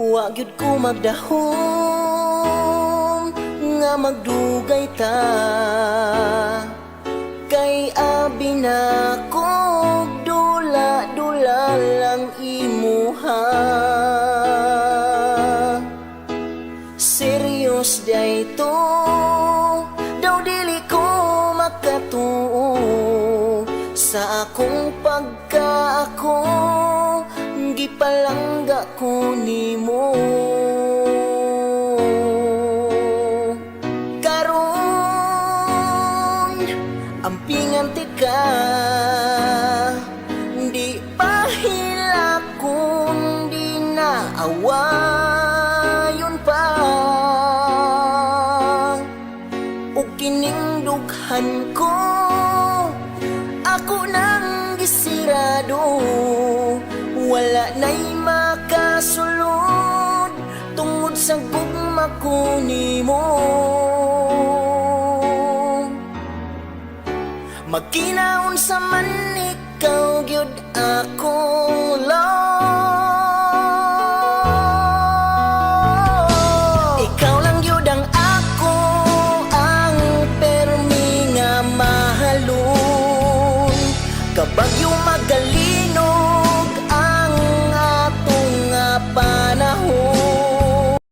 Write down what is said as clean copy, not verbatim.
Wa gyud ko magdahom nga magdugay ta, kay abi na ko dula-dula lang imuha. Serious day to, daw dili ko makatuo sa akong pagkaako, gipalangga ko nimo. Karon ampingan tika, di pahilakon, di na awayon pa. O kining dughan ko, ako nang gisirado, wala na'y makasulod tungod sa gugma ko nimo. Magkinaon sa man ikaw gyud ako, Lord.